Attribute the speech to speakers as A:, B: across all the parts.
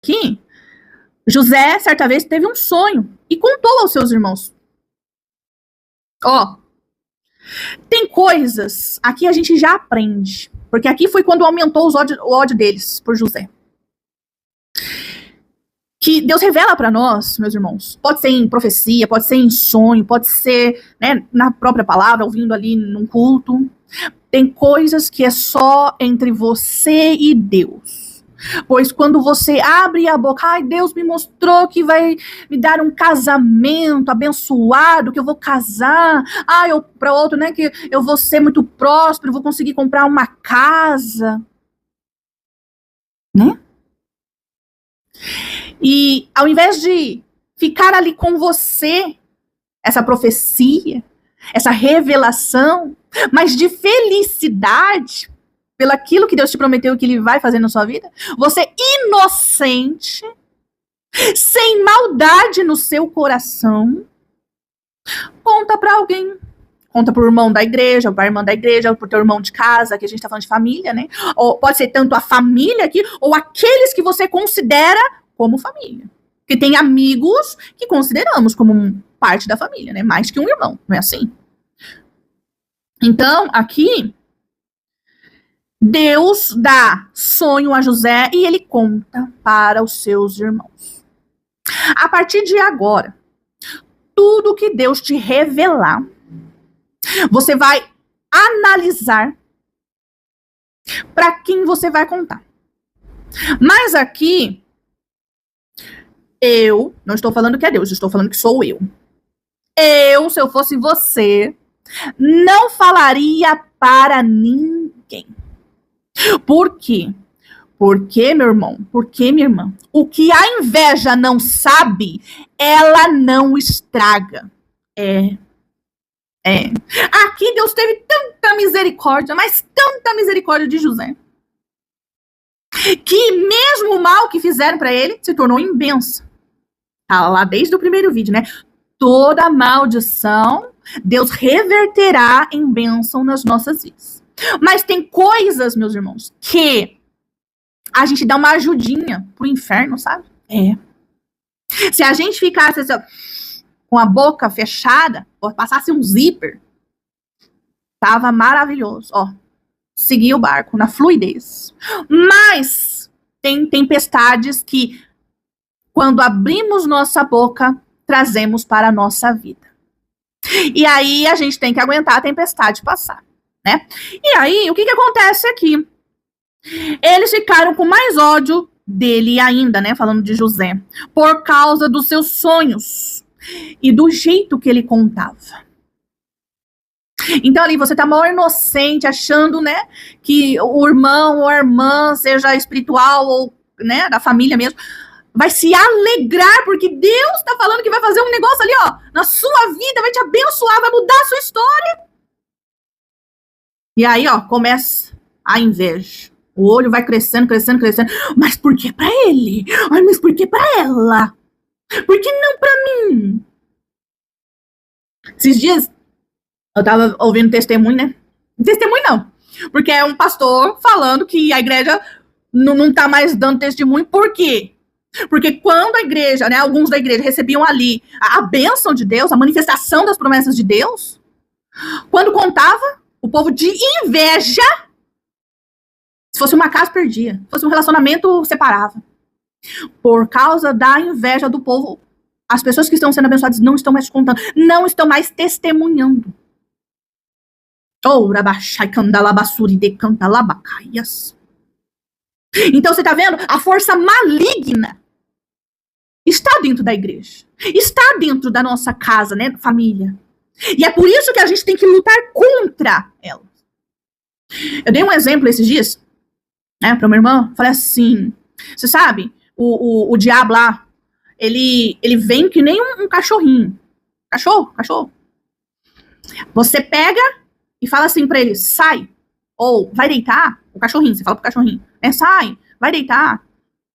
A: aqui, José, certa vez, teve um sonho e contou aos seus irmãos. Ó, tem coisas, aqui a gente já aprende, porque aqui foi quando aumentou o ódio deles por José. Que Deus revela para nós, meus irmãos. Pode ser em profecia, pode ser em sonho, pode ser, né, na própria palavra, ouvindo ali num culto. Tem coisas que é só entre você e Deus. Pois quando você abre a boca, ai, Deus me mostrou que vai me dar um casamento abençoado, que eu vou casar, eu para outro, né, que eu vou ser muito próspero, vou conseguir comprar uma casa, né? E ao invés de ficar ali com você, essa profecia, essa revelação, mas de felicidade pelo aquilo que Deus te prometeu que Ele vai fazer na sua vida, você inocente, sem maldade no seu coração, conta para alguém. Conta pro irmão da igreja, pra irmã da igreja, pro teu irmão de casa, que a gente tá falando de família, né? Ou pode ser tanto a família aqui, ou aqueles que você considera como família. Porque tem amigos que consideramos como parte da família, né? Mais que um irmão, não é assim? Então, aqui, Deus dá sonho a José e ele conta para os seus irmãos. A partir de agora, tudo que Deus te revelar, você vai analisar para quem você vai contar. Mas aqui, eu não estou falando que é Deus, estou falando que sou eu. Eu, se eu fosse você, não falaria para ninguém. Por quê? Porque, meu irmão, porque, minha irmã, o que a inveja não sabe, ela não estraga. Aqui Deus teve tanta misericórdia, mas tanta misericórdia de José, que mesmo o mal que fizeram para ele se tornou em bênção. Tá lá desde o primeiro vídeo, né? Toda maldição Deus reverterá em bênção nas nossas vidas. Mas tem coisas, meus irmãos, que a gente dá uma ajudinha pro inferno, sabe? Se a gente ficasse assim, com a boca fechada, ou passasse um zíper, tava maravilhoso, seguia o barco na fluidez. Mas tem tempestades que, quando abrimos nossa boca, trazemos para a nossa vida. E aí a gente tem que aguentar a tempestade passar, né? E aí, o que acontece aqui? Eles ficaram com mais ódio dele ainda, né? Falando de José, por causa dos seus sonhos e do jeito que ele contava. Então ali você tá maior inocente, achando, né, que o irmão ou a irmã, seja espiritual ou, né, da família mesmo, vai se alegrar porque Deus tá falando que vai fazer um negócio ali, na sua vida, vai te abençoar, vai mudar a sua história. E aí, começa a inveja. O olho vai crescendo, crescendo, crescendo. Mas por que pra ele? Ai, mas por que pra ela? Por que não pra mim? Esses dias, eu tava ouvindo testemunho, né? Testemunho não. Porque é um pastor falando que a igreja não tá mais dando testemunho. Por quê? Porque quando a igreja, né, alguns da igreja recebiam ali a bênção de Deus, a manifestação das promessas de Deus, quando contava, o povo de inveja, se fosse uma casa, perdia. Se fosse um relacionamento, separava. Por causa da inveja do povo, as pessoas que estão sendo abençoadas não estão mais contando, não estão mais testemunhando. Então você está vendo? A força maligna está dentro da igreja. Está dentro da nossa casa, né? Família. E é por isso que a gente tem que lutar contra ela. Eu dei um exemplo esses dias, né, para uma irmã. Falei assim, você sabe, o diabo lá, ele vem que nem um cachorrinho. Cachorro. Você pega e fala assim pra ele, sai, ou vai deitar, o cachorrinho, você fala pro cachorrinho, né, sai, vai deitar,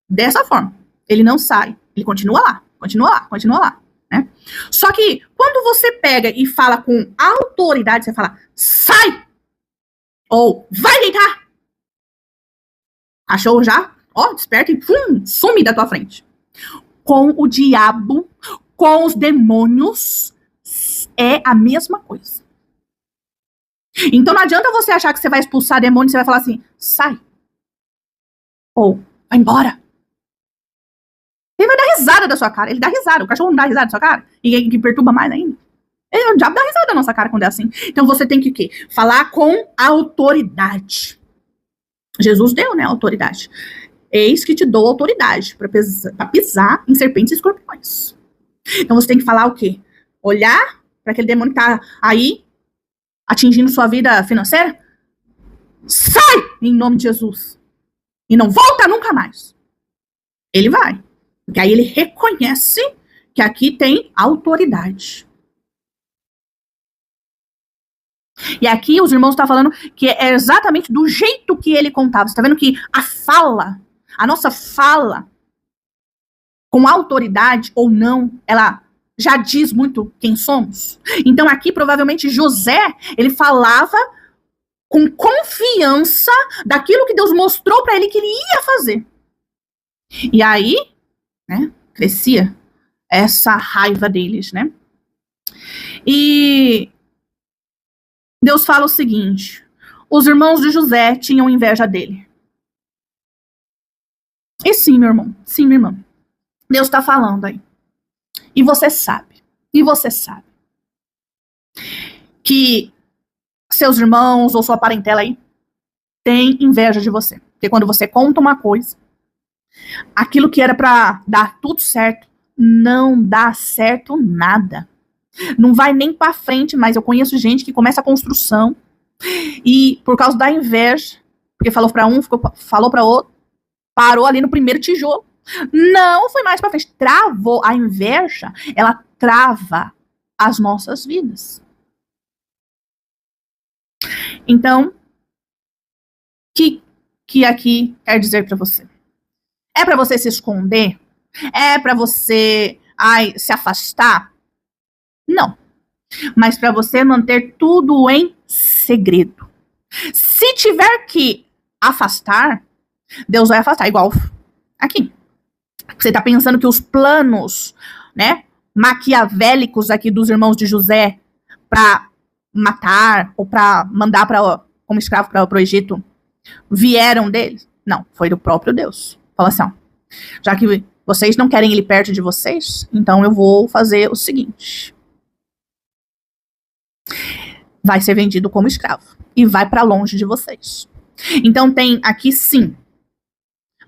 A: dessa forma. Ele não sai, ele continua lá, né? Só que, quando você pega e fala com autoridade, você fala, sai, ou vai deitar, cachorro já, Ó, desperta e some da tua frente. Com o diabo, com os demônios, é a mesma coisa. Então não adianta você achar que você vai expulsar demônio e você vai falar assim, sai. Ou, vai embora. Ele vai dar risada da sua cara. Ele dá risada. O cachorro não dá risada da sua cara? E que perturba mais ainda. O diabo dá risada da nossa cara quando é assim. Então você tem que o quê? Falar com autoridade. Jesus deu, né, autoridade. Eis que te dou autoridade para pisar em serpentes e escorpiões. Então você tem que falar o quê? Olhar para aquele demônio que tá aí, atingindo sua vida financeira. Sai! Em nome de Jesus. E não volta nunca mais. Ele vai. Porque aí ele reconhece que aqui tem autoridade. E aqui os irmãos estão falando que é exatamente do jeito que ele contava. Você está vendo que a nossa fala, com autoridade ou não, ela já diz muito quem somos. Então aqui provavelmente José, ele falava com confiança daquilo que Deus mostrou para ele que ele ia fazer. E aí, né, crescia essa raiva deles, né? E Deus fala o seguinte: os irmãos de José tinham inveja dele. E sim, meu irmão, sim, minha irmã. Deus está falando aí. E você sabe que seus irmãos ou sua parentela aí tem inveja de você. Porque quando você conta uma coisa, aquilo que era para dar tudo certo, não dá certo nada. Não vai nem para frente, mas eu conheço gente que começa a construção e por causa da inveja, porque falou para um, falou para outro, parou ali no primeiro tijolo. Não foi mais para frente, travou. A inveja, ela trava as nossas vidas. Então, que aqui quer dizer para você? É para você se esconder? É para você se afastar? Não. Mas para você manter tudo em segredo. Se tiver que afastar, Deus vai afastar, igual aqui. Você está pensando que os planos, né, maquiavélicos aqui dos irmãos de José para matar ou para mandar como escravo para o Egito vieram deles? Não, foi do próprio Deus. Fala assim, ó, já que vocês não querem ele perto de vocês, então eu vou fazer o seguinte: vai ser vendido como escravo e vai para longe de vocês. Então tem aqui sim,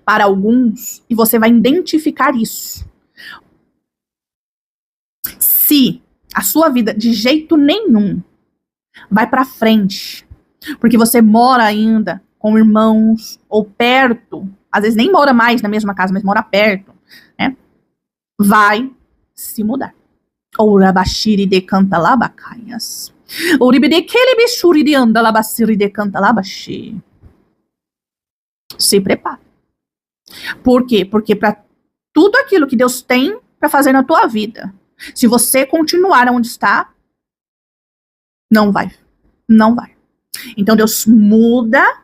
A: para alguns, e você vai identificar isso. Se a sua vida de jeito nenhum vai para frente, porque você mora ainda com irmãos ou perto, às vezes nem mora mais na mesma casa, mas mora perto, né? Vai se mudar. Oura bashiri de canta labacaias. Ouribide kelebeshuri de anda labaciri de canta labashi. Se prepara. Por quê? Porque para tudo aquilo que Deus tem para fazer na tua vida, se você continuar onde está, não vai. Não vai. Então Deus muda.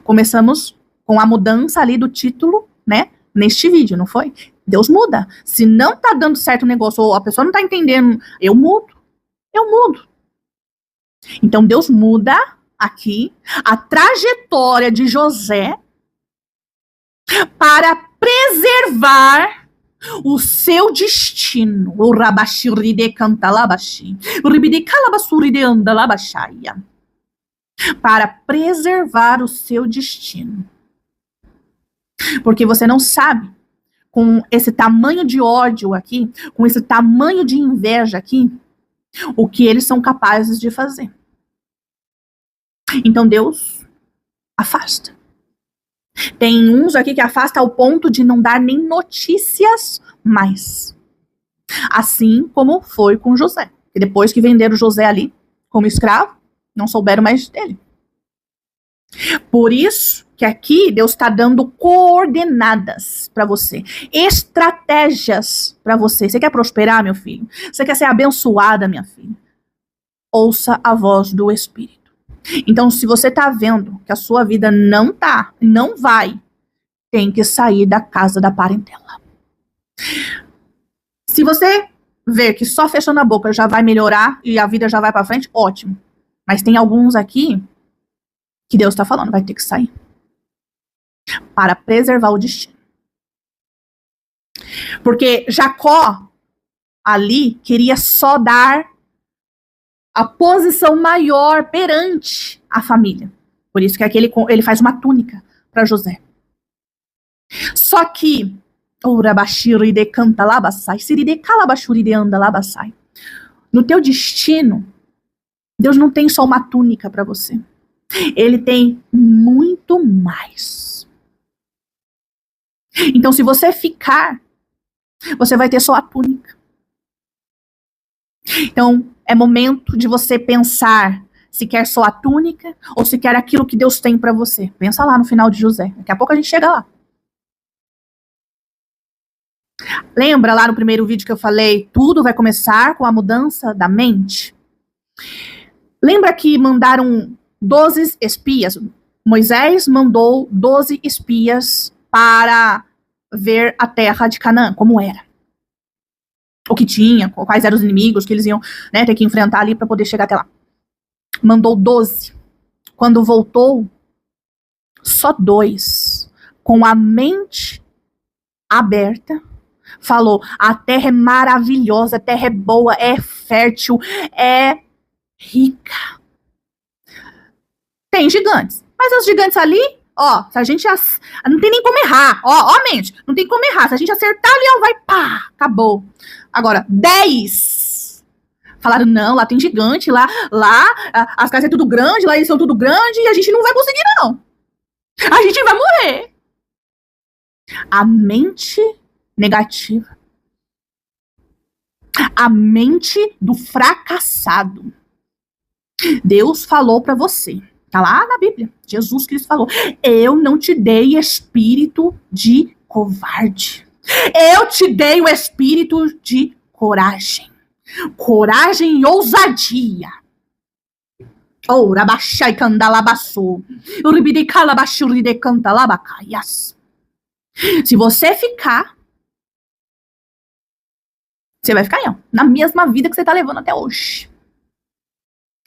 A: Começamos com a mudança ali do título, né? Neste vídeo, não foi? Deus muda. Se não tá dando certo o negócio, ou a pessoa não tá entendendo, eu mudo. Eu mudo. Então Deus muda aqui a trajetória de José para preservar o seu destino. O rabashiri de canta labashi. O ribide calabasuri de anda labashaya. Para preservar o seu destino. Porque você não sabe, com esse tamanho de ódio aqui, com esse tamanho de inveja aqui, o que eles são capazes de fazer. Então Deus afasta. Tem uns aqui que afasta ao ponto de não dar nem notícias mais. Assim como foi com José. E depois que venderam José ali como escravo, não souberam mais dele. Por isso que aqui Deus está dando coordenadas para você, estratégias para você. Você quer prosperar, meu filho? Você quer ser abençoada, minha filha? Ouça a voz do Espírito. Então, se você está vendo que a sua vida não vai tem que sair da casa da parentela. Se você ver que só fechando a boca já vai melhorar e a vida já vai para frente, ótimo. Mas tem alguns aqui que Deus está falando, vai ter que sair para preservar o destino. Porque Jacó ali queria só dar a posição maior perante a família. Por isso que aqui ele faz uma túnica para José. Só que no teu destino, Deus não tem só uma túnica para você. Ele tem muito mais. Então, se você ficar, você vai ter só a túnica. Então, é momento de você pensar se quer só a túnica ou se quer aquilo que Deus tem para você. Pensa lá no final de José. Daqui a pouco a gente chega lá. Lembra lá no primeiro vídeo que eu falei, tudo vai começar com a mudança da mente? Lembra que mandaram 12 espias? Moisés mandou 12 espias para ver a terra de Canaã, como era. O que tinha, quais eram os inimigos que eles iam, né, ter que enfrentar ali para poder chegar até lá. Mandou 12. Quando voltou, só 2, com a mente aberta, falou, a terra é maravilhosa, a terra é boa, é fértil, é rica. Tem gigantes, mas os gigantes ali, ó, se a gente não tem nem como errar, ó, mente, não tem como errar, se a gente acertar ali, ó, vai, pá, acabou. Agora, 10 falaram, não, lá tem gigante, lá as casas é tudo grande, lá eles são tudo grande e a gente não vai conseguir, não. A gente vai morrer. A mente negativa. A mente do fracassado. Deus falou para você. Tá lá na Bíblia. Jesus Cristo falou. Eu não te dei espírito de covarde. Eu te dei o espírito de coragem. Coragem e ousadia. Oh, rabachai candalabaçou. Uribide calabachuride cantalabacaias. Se você ficar, você vai ficar aí, ó, na mesma vida que você tá levando até hoje.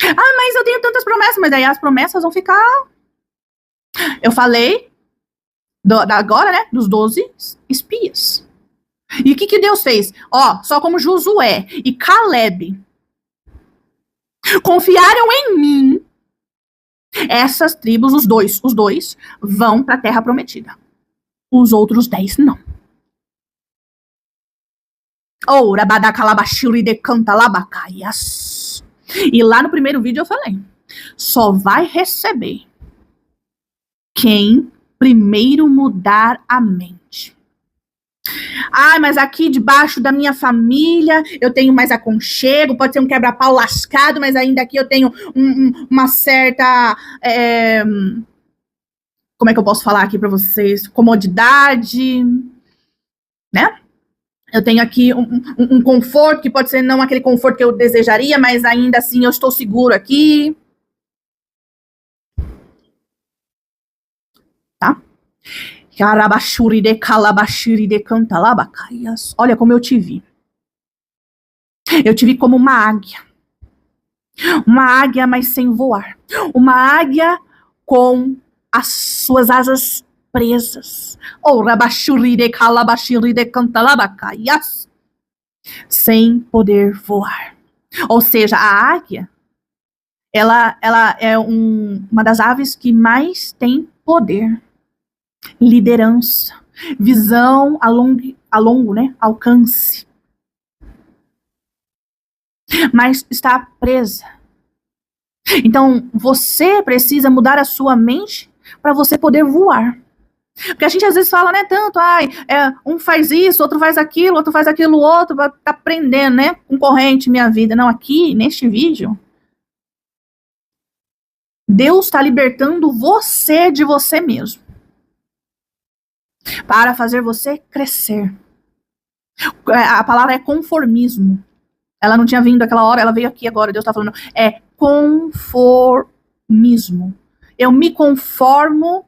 A: Ah, mas eu tenho tantas promessas, mas daí as promessas vão ficar. Eu falei agora, né, dos 12 espias. E o que Deus fez? Ó, só como Josué e Caleb confiaram em mim, essas tribos, os dois vão para a terra prometida. Os outros 10 não. Oh, rabadacalabashiri de cantalabacaias. E lá no primeiro vídeo eu falei, só vai receber quem primeiro mudar a mente. Ah, mas aqui debaixo da minha família eu tenho mais aconchego, pode ser um quebra-pau lascado, mas ainda aqui eu tenho uma certa... como é que eu posso falar aqui para vocês? Comodidade, né? Eu tenho aqui um conforto, que pode ser não aquele conforto que eu desejaria, mas ainda assim eu estou seguro aqui. Tá? Olha como eu te vi. Eu te vi como uma águia. Uma águia, mas sem voar. Uma águia com as suas asas presas. Oh, rabashuride calabashiride cantalabacaias. Sem poder voar. Ou seja, a águia, ela é uma das aves que mais tem poder, liderança, visão a longo, né, alcance. Mas está presa. Então, você precisa mudar a sua mente para você poder voar. Porque a gente às vezes fala, né, tanto, um faz isso, outro faz aquilo, outro, tá aprendendo, né, concorrente, minha vida. Não, aqui, neste vídeo, Deus está libertando você de você mesmo. Para fazer você crescer. A palavra é conformismo. Ela não tinha vindo aquela hora, ela veio aqui agora, Deus está falando, é conformismo. Eu me conformo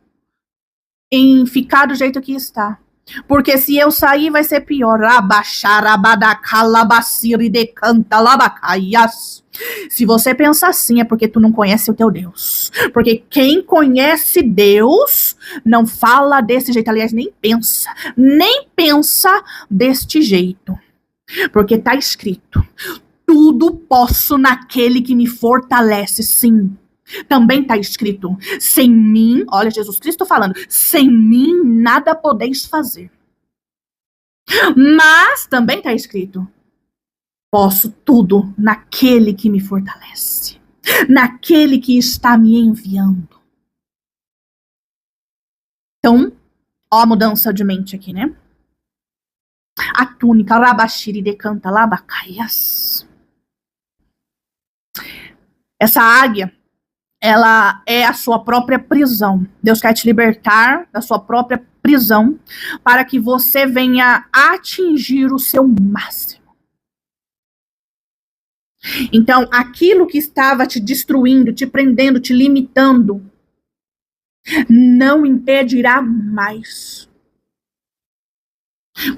A: em ficar do jeito que está. Porque se eu sair, vai ser pior. Se você pensar assim, é porque tu não conhece o teu Deus. Porque quem conhece Deus não fala desse jeito. Aliás, nem pensa. Nem pensa deste jeito. Porque está escrito: tudo posso naquele que me fortalece. Sim. Também está escrito: sem mim, olha Jesus Cristo falando, sem mim nada podeis fazer. Mas também está escrito: posso tudo naquele que me fortalece, naquele que está me enviando. Então, ó a mudança de mente aqui, né? A túnica, rabashiri decanta labacaias. Essa águia, ela é a sua própria prisão. Deus quer te libertar da sua própria prisão para que você venha atingir o seu máximo. Então, aquilo que estava te destruindo, te prendendo, te limitando, não impedirá mais.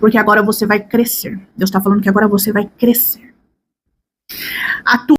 A: Porque agora você vai crescer. Deus está falando que agora você vai crescer.